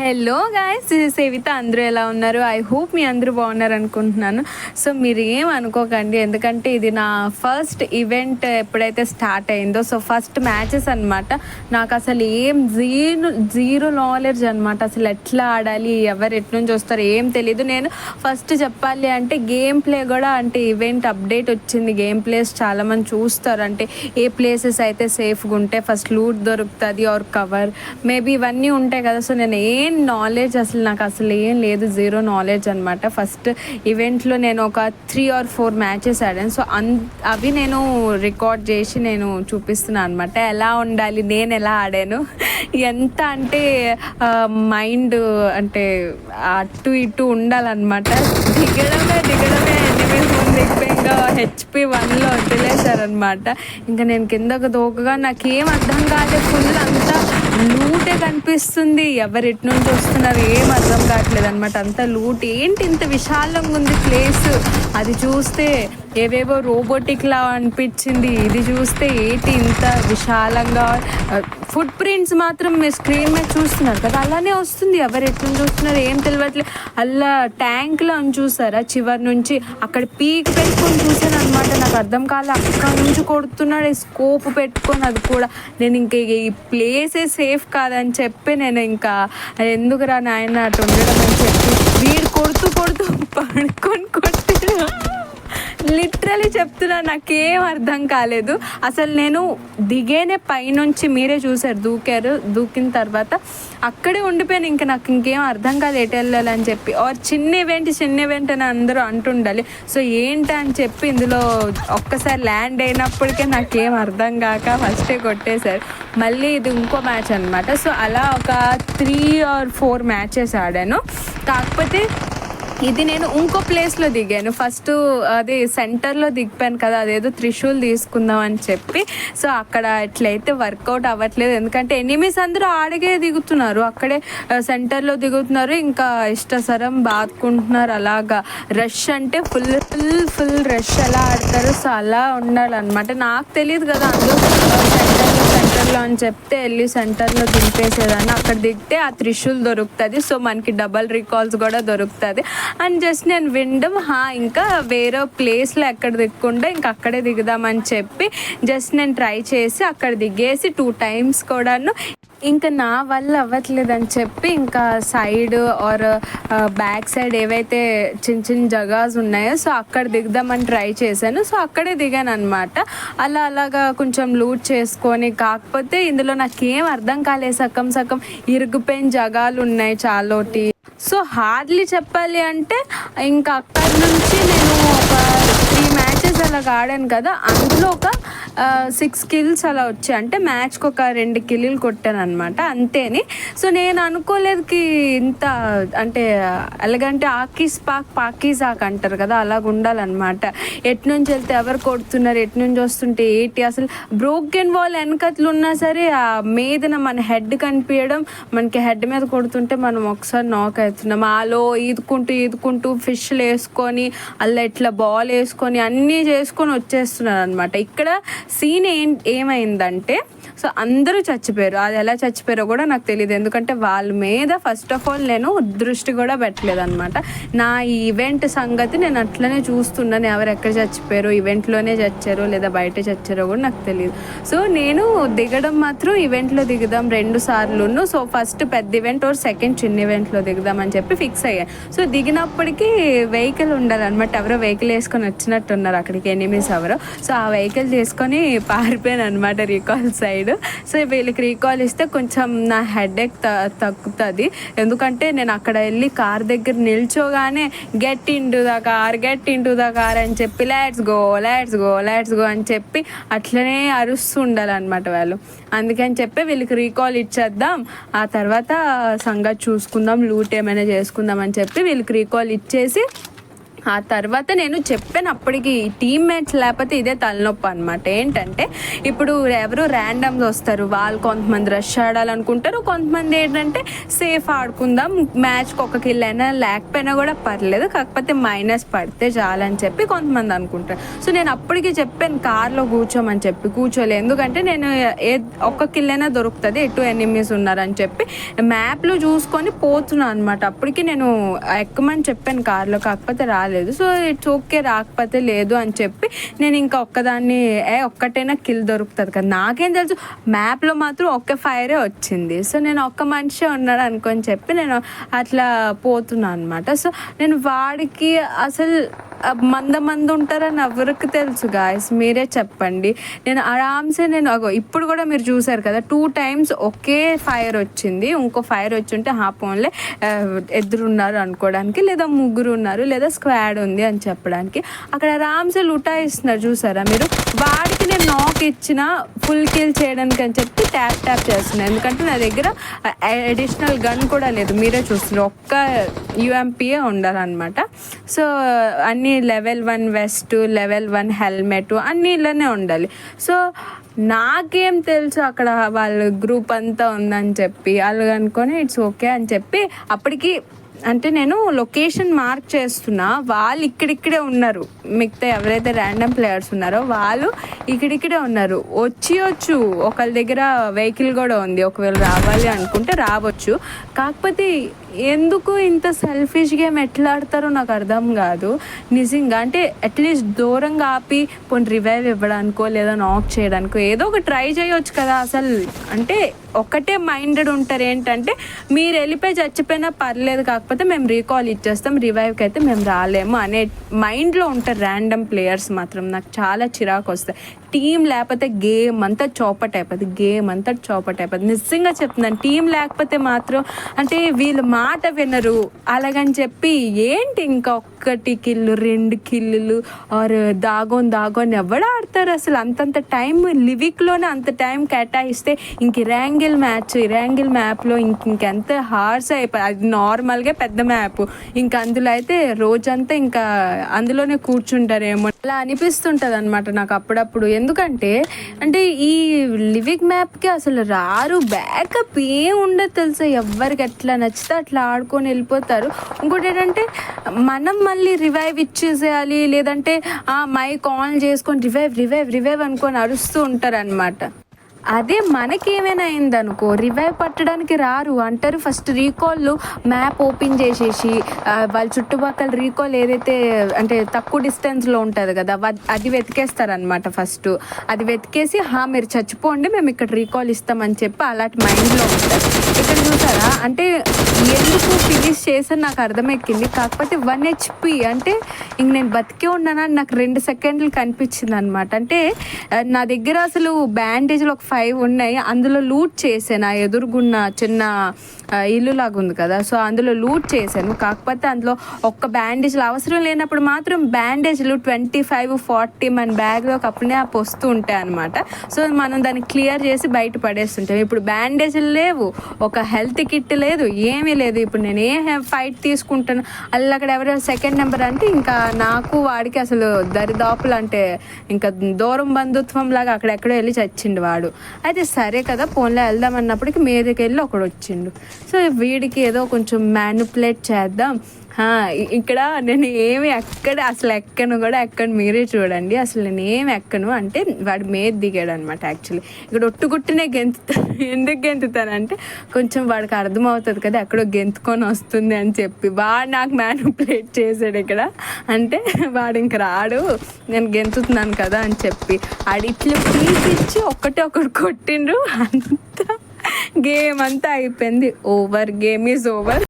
Hello guys, this is Sevitha. అందరూ ఎలా ఉన్నారు? ఐ హోప్ మీ అందరూ బాగున్నారు అనుకుంటున్నాను. సో మీరు ఏం అనుకోకండి, ఎందుకంటే ఇది నా ఫస్ట్ ఈవెంట్ ఎప్పుడైతే స్టార్ట్ అయిందో, సో ఫస్ట్ మ్యాచెస్ అనమాట. నాకు అసలు ఏం జీరో నాలెడ్జ్ అనమాట. అసలు ఎట్లా ఆడాలి, ఎవరు ఎట్నుంచి వస్తారు ఏం తెలీదు. నేను ఫస్ట్ చెప్పాలి అంటే గేమ్ ప్లే కూడా, అంటే ఈవెంట్ అప్డేట్ వచ్చింది, గేమ్ ప్లేస్ చాలామంది చూస్తారు. అంటే ఏ ప్లేసెస్ అయితే సేఫ్గా ఉంటే ఫస్ట్ లూట్ దొరుకుతుంది ఆర్ కవర్ మేబీ ఇవన్నీ ఉంటాయి కదా. సో నేను ఏం నాలెడ్జ్ నాకు అసలు ఏం లేదు, జీరో నాలెడ్జ్ అనమాట. ఫస్ట్ ఈవెంట్లో నేను ఒక 3 or 4 మ్యాచెస్ ఆడాను. సో అవి నేను రికార్డ్ చేసి నేను చూపిస్తున్నాను అనమాట, ఎలా ఉండాలి, నేను ఎలా ఆడాను. ఎంత అంటే మైండ్ అంటే అటు ఇటు ఉండాలన్నమాట. దిగడమే ఎనిమిది ముందు ఇంకా HP 1లో వదిలేశారనమాట. ఇంకా నేను కిందకు దూకగా నాకేం అర్థం కాలేదు, ఫుల్ అంతా లూటే కనిపిస్తుంది, ఎవరు ఎటు నుంచి వస్తున్నారు ఏం అర్థం కావట్లేదు అనమాట. అంతా లూట్, ఏంటి ఇంత విశాలంగా ఉంది ప్లేస్. అది చూస్తే ఏవేవో రోబోటిక్లా అనిపించింది, ఇది చూస్తే ఏంటి ఇంత విశాలంగా. ఫుట్ ప్రింట్స్ మాత్రం మీరు స్క్రీన్ మీద చూస్తున్నారు కదా, అలానే వస్తుంది, ఎవరు ఎట్లా చూస్తున్నారు ఏం తెలియట్లేదు. అలా ట్యాంక్లో అని చూసారా, చివరి నుంచి అక్కడ పీక్ పెట్టుకొని చూసాను అనమాట. నాకు అర్థం కాలే, అక్కడ నుంచి కొడుతున్నాడు స్కోప్ పెట్టుకొని. అది కూడా నేను ఇంకా ఈ ప్లేసే సేఫ్ కాదని చెప్పి నేను ఇంకా ఎందుకురా నాయన అటు ఉండడం అని చెప్పి వీడు కొడుతూ పడుకొని కొట్టాడు. లిటరలీ చెప్తున్నా, నాకేం అర్థం కాలేదు. అసలు నేను దిగేనే పైనుంచి, మీరే చూసారు దూకిన తర్వాత అక్కడే ఉండిపోయాను. ఇంకా నాకు ఇంకేం అర్థం కాదు ఎటు వెళ్ళాలని చెప్పి. ఆర్ చిన్న ఈవెంట్ అని అందరూ అంటుండాలి. సో ఏంటి అని చెప్పి ఇందులో ఒక్కసారి ల్యాండ్ అయినప్పటికే నాకేం అర్థం కాక ఫస్టే కొట్టేశారు. మళ్ళీ ఇది ఇంకో మ్యాచ్ అనమాట. సో అలా ఒక 3 or 4 మ్యాచెస్ ఆడాను. కాకపోతే ఇది నేను ఇంకో ప్లేస్లో దిగాను. ఫస్ట్ అది సెంటర్లో దిగిపోయాను కదా, అదేదో త్రిశూల్ తీసుకుందాం అని చెప్పి. సో అక్కడ ఎట్లయితే వర్కౌట్ అవ్వట్లేదు, ఎందుకంటే ఎనిమిస్ అందరూ ఆడగే దిగుతున్నారు, అక్కడే సెంటర్లో దిగుతున్నారు, ఇంకా ఇష్టసరం బాదుకుంటున్నారు. అలాగా రష్ అంటే ఫుల్ రష్ ఎలా ఆడతారు. సో అలా ఉండాలన్నమాట. నాకు తెలియదు కదా, అందరూ సెంటర్లో అని చెప్తే వెళ్ళి సెంటర్లో దింపేసేదాన్ని. అక్కడ దిగితే ఆ త్రిశూల్ దొరుకుతుంది, సో మనకి డబల్ రికాల్స్ కూడా దొరుకుతుంది అని జస్ట్ నేను వినడం. ఇంకా వేరే ప్లేస్లో ఎక్కడ దిక్కుండా ఇంకా అక్కడే దిగుదామని చెప్పి జస్ట్ నేను ట్రై చేసి అక్కడ దిగేసి 2 times కూడాను. ఇంకా నా వల్ల అవ్వట్లేదని చెప్పి ఇంకా సైడ్ ఆర్ బ్యాక్ సైడ్ ఏవైతే చిన్న జగాస్ ఉన్నాయో సో అక్కడ దిగుదామని ట్రై చేశాను. సో అక్కడే దిగాను అనమాట. అలాగా కొంచెం లూట్ చేసుకొని. కాకపోతే ఇందులో నాకేం అర్థం కాలేదు, సగం ఇరుగుపోయిన జగాలు ఉన్నాయి చాలోటి. సో హార్డ్లీ చెప్పాలి అంటే ఇంకా అక్కడి నుంచి నేను ఒక 3 మ్యాచెస్ అలాగ ఆడాను కదా, అందులో ఒక 6 kills అలా వచ్చాయి. అంటే మ్యాచ్కి ఒక 2 kills కొట్టాను అనమాట, అంతేని. సో నేను అనుకోలేదు ఇంత అంటే ఎలాగంటే పాకీజాక్ అంటారు కదా, అలాగ ఉండాలన్నమాట. ఎటు నుంచి వెళ్తే ఎవరు కొడుతున్నారు, ఎటు నుంచి వస్తుంటే ఏంటి, అసలు బ్రోకెన్ వాల్ వెనకట్లు ఉన్నా సరే ఆ మీదన మన హెడ్ కనిపించడం, మనకి హెడ్ మీద కొడుతుంటే మనం ఒకసారి నాక్ అవుతున్నాం. ఆలో ఈదుకుంటూ ఫిష్లు వేసుకొని అలా ఇట్లా బాల్ వేసుకొని అన్నీ చేసుకొని వచ్చేస్తున్నారు అనమాట. ఇక్కడ సీన్ ఏమైందంటే సో అందరూ చచ్చిపోయారు. అది ఎలా చచ్చిపోయారో కూడా నాకు తెలియదు, ఎందుకంటే వాళ్ళ మీద ఫస్ట్ ఆఫ్ ఆల్ నేను దృష్టి కూడా పెట్టలేదు అనమాట. నా ఈవెంట్ సంగతి నేను అట్లనే చూస్తున్నాను, ఎవరు ఎక్కడ చచ్చిపోయారో, ఈవెంట్లోనే చచ్చారో లేదా బయట చచ్చారో కూడా నాకు తెలియదు. సో నేను దిగడం మాత్రం ఈవెంట్లో దిగుదాం 2 సార్లును. సో ఫస్ట్ పెద్ద ఈవెంట్ ఆర్ సెకండ్ చిన్న ఈవెంట్లో దిగుదాం అని చెప్పి ఫిక్స్ అయ్యాను. సో దిగినప్పటికీ వెహికల్ ఉండాలన్నమాట. ఎవరో వెహికల్ వేసుకొని వచ్చినట్టున్నారు అక్కడికి, ఎనిమిస్ ఎవరో. సో ఆ వెహికల్ చేసుకొని పారిపోయాను అనమాట రీకాల్ సైడ్. సో వీళ్ళకి రీకాల్ ఇస్తే కొంచెం నా హెడేక్ తగ్గుతుంది, ఎందుకంటే నేను అక్కడ వెళ్ళి కార్ దగ్గర నిల్చోగానే get into the car అని చెప్పి లెట్స్ గో అని చెప్పి అట్లనే అరుస్తూ ఉండాలన్నమాట వాళ్ళు. అందుకని చెప్పి వీళ్ళకి రీకాల్ ఇచ్చేద్దాం, ఆ తర్వాత సంగతి చూసుకుందాం, లూట్ ఏమైనా చేసుకుందాం అని చెప్పి వీళ్ళకి రీకాల్ ఇచ్చేసి ఆ తర్వాత నేను చెప్పాను అప్పటికి, టీమ్మేట్స్ లేకపోతే ఇదే తలనొప్పి అనమాట. ఏంటంటే ఇప్పుడు ఎవరు ర్యాండమ్స్ వస్తారు, వాళ్ళు కొంతమంది రష్ ఆడాలనుకుంటారు, కొంతమంది ఏంటంటే సేఫ్ ఆడుకుందాం, మ్యాచ్కి ఒక కిల్ అయినా లేకపోయినా కూడా పర్లేదు, కాకపోతే మైనస్ పడితే చాలని చెప్పి కొంతమంది అనుకుంటారు. సో నేను అప్పటికి చెప్పాను కార్లో కూర్చోమని చెప్పి, కూర్చోలే, ఎందుకంటే నేను ఒక్క కిల్ అయినా దొరుకుతుంది, ఎటు ఎనిమీస్ ఉన్నారని చెప్పి మ్యాప్లో చూసుకొని పోతున్నాను అనమాట. అప్పటికి నేను ఎక్కమని చెప్పాను కార్లో, కాకపోతే రాలేదు. సో ఇట్స్ ఓకే, రాకపోతే లేదు అని చెప్పి నేను ఇంకా ఒక్కదాన్ని ఒక్కటైనా కిల్ దొరుకుతుంది కదా, నాకేం తెలుసు, మ్యాప్లో మాత్రం ఒక్క ఫైరే వచ్చింది. సో నేను ఒక్క మనిషి ఉన్నాడు అనుకొని చెప్పి నేను అట్లా పోతున్నాను అనమాట. సో నేను వాడికి అసలు మంది ఉంటారని ఎవరికి తెలుసు గాయస్, మీరే చెప్పండి. నేను ఆరామ్సే ఇప్పుడు కూడా మీరు చూసారు కదా, 2 times ఒకే ఫైర్ వచ్చింది, ఇంకో ఫైర్ వచ్చి ఉంటే ఫోన్లే ఎదురున్నారు అనుకోవడానికి, లేదా ముగ్గురు ఉన్నారు, లేదా స్క్వాడ్ ఉంది అని చెప్పడానికి. అక్కడ ఆరామ్సే లుటాయిస్తున్నారు చూసారా మీరు. వాడికి నేను నాక్ ఇచ్చిన ఫుల్ కిల్ చేయడానికి అని చెప్పి ట్యాప్ చేస్తున్నాను, ఎందుకంటే నా దగ్గర అడిషనల్ గన్ కూడా లేదు, మీరే చూస్తున్నారు, ఒక్క యూఎంపీఏ ఉండాలన్నమాట. సో అన్ని లెవెల్ 1 వెస్ట్, లెవెల్ 1 హెల్మెట్ అన్నీ ఇలానే ఉండాలి. సో నాకేం తెలుసు అక్కడ వాళ్ళ గ్రూప్ అంతా ఉందని చెప్పి, వాళ్ళు అనుకొని ఇట్స్ ఓకే అని చెప్పి అప్పటికి అంటే నేను లొకేషన్ మార్క్ చేస్తున్నా, వాళ్ళు ఇక్కడిక్కడే ఉన్నారు, మిగతా ఎవరైతే ర్యాండమ్ ప్లేయర్స్ ఉన్నారో వాళ్ళు ఇక్కడిక్కడే ఉన్నారు. వచ్చి ఒకళ్ళ దగ్గర వెహికల్ కూడా ఉంది, ఒకవేళ రావాలి అనుకుంటే రావచ్చు. కాకపోతే ఎందుకు ఇంత సెల్ఫిష్ గేమ్ ఎట్లా ఆడతారో నాకు అర్థం కాదు నిజంగా. అంటే అట్లీస్ట్ దూరంగా ఆపి పోనీ రివైవ్ ఇవ్వడానికో లేదా నాక్ చేయడానికో ఏదో ఒక ట్రై చేయొచ్చు కదా అసలు. అంటే ఒకటే మైండెడ్ ఉంటారు, ఏంటంటే మీరు వెళ్ళిపోయి చచ్చిపోయినా పర్లేదు, కాకపోతే మేము రీకాల్ ఇచ్చేస్తాం, రివైవ్కి అయితే మేము రాలేము అనే మైండ్లో ఉంటారు ర్యాండమ్ ప్లేయర్స్. మాత్రం నాకు చాలా చిరాకు వస్తాయి. టీం లేకపోతే గేమ్ అంతా చౌపట్ అయిపోతుంది, నిజంగా చెప్తున్నాను. టీం లేకపోతే మాత్రం అంటే వీళ్ళు మాట వినరు, అలాగని చెప్పి ఏంటి ఇంకా 1 కిల్లు 2 కిల్లులు ఆర్ దాగోన్ ఎవడు ఆడతారు అసలు. అంతంత టైం లివిక్లోనే అంత టైం కేటాయిస్తే ఇంక ఇరాంగిల్ మ్యాప్లో ఇంకెంత హార్స్ అయిపోయి, అది నార్మల్గా పెద్ద మ్యాప్, ఇంకా అందులో అయితే రోజంతా ఇంకా అందులోనే కూర్చుంటారేమో అలా అనిపిస్తుంటుంది అనమాట నాకు అప్పుడప్పుడు. ఎందుకంటే అంటే ఈ లివిక్ మ్యాప్కి అసలు రారు, బ్యాకప్ ఏం ఉండదు తెలుసా, ఎవరికి ఎట్లా నచ్చితే అట్లా ఆడుకొని వెళ్ళిపోతారు. ఇంకోటి ఏంటంటే మనం మళ్ళీ రివైవ్ ఇచ్చేసేయాలి, లేదంటే మైక్ ఆన్ చేసుకొని రివైవ్ అనుకొని అరుస్తూ ఉంటారు అనమాట. అదే మనకేమైనా అయిందనుకో రివైవ్ పట్టడానికి రారు అంటారు. ఫస్ట్ రీకాల్ మ్యాప్ ఓపెన్ చేసేసి వాళ్ళ చుట్టుపక్కల రీకాల్ ఏదైతే అంటే తక్కువ డిస్టెన్స్లో ఉంటుంది కదా అది వెతికేస్తారనమాట. ఫస్ట్ అది వెతికేసి మీరు చచ్చిపోండి మేము ఇక్కడ రీకాల్ ఇస్తామని చెప్పి అలాంటి మైండ్లో ఉంటారు. ఇక్కడ చూసారా, అంటే ఎందుకు ఫినిష్ చేసాను నాకు అర్థమెక్కింది. కాకపోతే 1 HP అంటే ఇంక నేను బతికే ఉన్నానని నాకు 2 సెకండ్లు కనిపించింది అనమాట. అంటే నా దగ్గర అసలు బ్యాండేజ్లు ఒక 5 ఉన్నాయి, అందులో లూట్ చేశాను. ఆ ఎదురుగున్న చిన్న ఇల్లు లాగా ఉంది కదా, సో అందులో లూట్ చేశాను. కాకపోతే అందులో ఒక్క బ్యాండేజ్లు అవసరం లేనప్పుడు మాత్రం బ్యాండేజ్లు 25-40 మన బ్యాగ్లోకి అప్పుడే వస్తూ ఉంటాయి అనమాట. సో మనం దాన్ని క్లియర్ చేసి బయట పడేస్తుంటాం. ఇప్పుడు బ్యాండేజ్లు లేవు, ఒక హెల్త్ కిట్ లేదు, ఏమీ లేదు. ఇప్పుడు నేను ఫైట్ తీసుకుంటాను అలా అక్కడ ఎవరో సెకండ్ నెంబర్ అంటే ఇంకా నాకు వాడికి అసలు దరిదాపులు, అంటే ఇంకా దూరం బంధుత్వం లాగా అక్కడెక్కడో వెళ్ళి చచ్చిండు వాడు. అయితే సరే కదా ఫోన్లో వెళ్దాం అన్నప్పటికీ మీదకి వెళ్ళి ఒకడు వచ్చిండు. సో వీడికి ఏదో కొంచెం మ్యానిపులేట్ చేద్దాం. ఇక్కడ నేను ఏమి అసలు ఎక్కను కూడా ఎక్కను, మీరే చూడండి. అసలు నేను ఏమి ఎక్కను అంటే వాడు మీద దిగాడు అనమాట. యాక్చువల్లీ ఇక్కడ ఒట్టుగుట్టునే ఎందుకు గెంతుతానంటే కొంచెం వాడికి అర్థమవుతుంది కదా ఎక్కడో గెంతుకొని వస్తుంది అని చెప్పి వాడు నాకు మ్యానిపులేట్ చేశాడు ఇక్కడ. అంటే వాడు ఇంక రాడు, నేను గెంతుతున్నాను కదా అని చెప్పి ఆడి ఇట్లా పీకిచ్చి ఒకటి కొట్టిండ్రు. అంతా గేమ్ అంతా అయిపోయింది, ఓవర్, గేమ్ ఈజ్ ఓవర్.